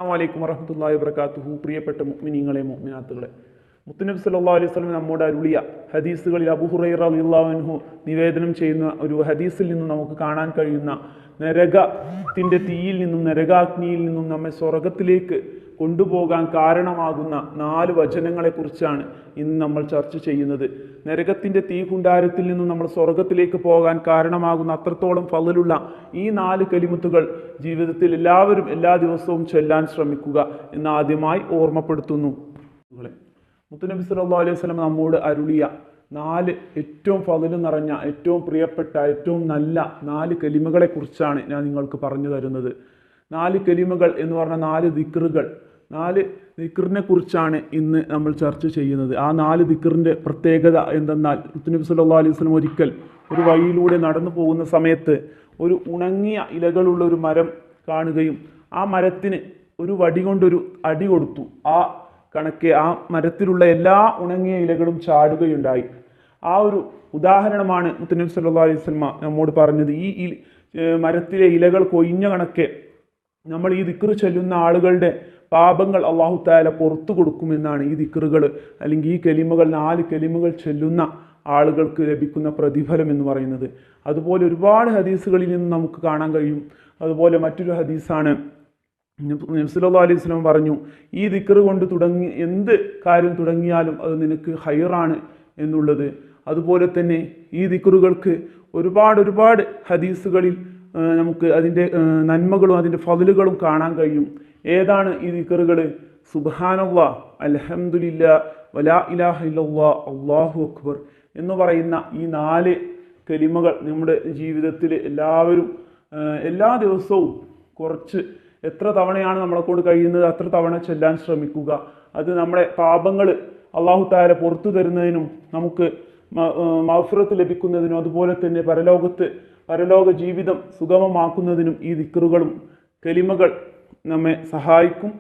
അസ്സലാമു വറഹ്മത്തുള്ളാഹി വബറകാതുഹു. പ്രിയപ്പെട്ട മുഅ്മിനീങ്ങളെ, മുഅ്മിനാത്തുകളെ, മുത്തുനബി സല്ലല്ലാഹു അലൈഹി വസല്ലം നമ്മോട് അരുളിയ ഹദീസുകളിൽ അബൂ ഹുറൈറ റളിയല്ലാഹു അൻഹു നിവേദനം ചെയ്യുന്ന ഒരു ഹദീസിൽ നിന്നും നമുക്ക് കാണാൻ കഴിയുന്ന നരകത്തിൻ്റെ തീയിൽ നിന്നും നരകാഗ്നിയിൽ നിന്നും നമ്മെ സ്വർഗത്തിലേക്ക് കൊണ്ടുപോകാൻ കാരണമാകുന്ന 4 വചനങ്ങളെക്കുറിച്ചാണ് ഇന്ന് നമ്മൾ ചർച്ച ചെയ്യുന്നത്. നരകത്തിൻ്റെ തീ കുണ്ടാരത്തിൽ നിന്നും നമ്മൾ സ്വർഗത്തിലേക്ക് പോകാൻ കാരണമാകുന്ന അത്രത്തോളം ഫളലുള്ള ഈ 4 കലിമത്തുകൾ ജീവിതത്തിൽ എല്ലാവരും എല്ലാ ദിവസവും ചൊല്ലാൻ ശ്രമിക്കുക എന്ന് ആദ്യമായി ഓർമ്മപ്പെടുത്തുന്നു. മുത്തുനബി സല്ലല്ലാഹു അലൈഹി വസല്ലം നമ്മോട് അരുളിയ 4 ഏറ്റവും ഫളല് നിറഞ്ഞ, ഏറ്റവും പ്രിയപ്പെട്ട, ഏറ്റവും നല്ല 4 കലിമകളെ കുറിച്ചാണ് ഞാൻ നിങ്ങൾക്ക് പറഞ്ഞു തരുന്നത്. 4 കലിമകൾ എന്ന് പറഞ്ഞ 4 ദിക്റുകൾ, 4 ദിക്റിനെ കുറിച്ചാണ് ഇന്ന് നമ്മൾ ചർച്ച ചെയ്യുന്നത്. ആ 4 ദിക്റിൻ്റെ പ്രത്യേകത എന്തെന്നാൽ, മുത്തുനബി സല്ലല്ലാഹു അലൈഹി വസല്ലം ഒരിക്കൽ ഒരു വഴിയിലൂടെ നടന്നു പോകുന്ന സമയത്ത് ഒരു ഉണങ്ങിയ ഇലകളുള്ള ഒരു മരം കാണുകയും ആ മരത്തിന് ഒരു വടി കൊണ്ടൊരു അടി കൊടുത്തു. ആ കണക്കെ ആ മരത്തിലുള്ള എല്ലാ ഉണങ്ങിയ ഇലകളും ചാടുകയുണ്ടായി. ആ ഒരു ഉദാഹരണമാണ് മുത്തുനബി സല്ലല്ലാഹു അലൈഹി വസല്ലം നമ്മോട് പറഞ്ഞത്. ഈ മരത്തിലെ ഇലകൾ കൊഴിഞ്ഞ കണക്കെ നമ്മൾ ഈ ദിക്ർ ചൊല്ലുന്ന ആളുകളുടെ പാപങ്ങൾ അല്ലാഹു തആല പുറത്തു കൊടുക്കുമെന്നാണ് ഈ ദിക്റുകൾ അല്ലെങ്കിൽ ഈ കലിമകൾ 4 കലിമകൾ ചൊല്ലുന്ന ആളുകൾക്ക് ലഭിക്കുന്ന പ്രതിഫലം എന്ന് പറയുന്നത്. അതുപോലെ ഒരുപാട് ഹദീസുകളിൽ നിന്ന് നമുക്ക് കാണാൻ കഴിയും. അതുപോലെ മറ്റൊരു ഹദീസാണ്, നബി സല്ലല്ലാഹു അലൈഹി വസല്ലം പറഞ്ഞു, ഈ ദിക്ർ കൊണ്ട് എന്ത് കാര്യം തുടങ്ങിയാലും അത് നിനക്ക് ഖൈറാണ് എന്നുള്ളത്. അതുപോലെ തന്നെ ഈ ദിക്റുകൾക്ക് ഒരുപാട് ഹദീസുകളിൽ നമുക്ക് അതിൻ്റെ നന്മകളും അതിൻ്റെ ഫളലുകളും കാണാൻ കഴിയും. ഏതാണ് ഈ ദിക്റുകൾ? സുബ്ഹാനല്ലാഹ്, അൽഹംദുലില്ലാഹ്, വലാ ഇലാഹ ഇല്ലല്ലാഹ്, അല്ലാഹു അക്ബർ എന്ന് പറയുന്ന ഈ 4 കലിമകൾ നമ്മുടെ ജീവിതത്തിൽ എല്ലാവരും എല്ലാ ദിവസവും കുറച്ച് എത്ര തവണയാണ് നമ്മളെക്കൊണ്ട് കഴിയുന്നത് അത്ര തവണ ചൊല്ലാൻ ശ്രമിക്കുക. അത് നമ്മുടെ പാപങ്ങൾ അല്ലാഹു തആല പുറത്തു തരുന്നതിനും നമുക്ക് മഗ്ഫിറത്ത് ലഭിക്കുന്നതിനും അതുപോലെ തന്നെ പരലോക ജീവിതം സുഗമമാക്കുന്നതിനും ഈ ദിക്റുകളും കലിമകൾ നമ്മെ സഹായിക്കും.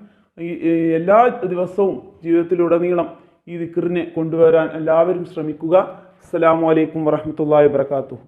എല്ലാ ദിവസവും ജീവിതത്തിലുടനീളം ഈ ദിക്റിനെ കൊണ്ടുവരാൻ എല്ലാവരും ശ്രമിക്കുക. അസ്സലാമു അലൈക്കും വറഹ്മത്തുള്ളാഹി വബറകാതുഹു.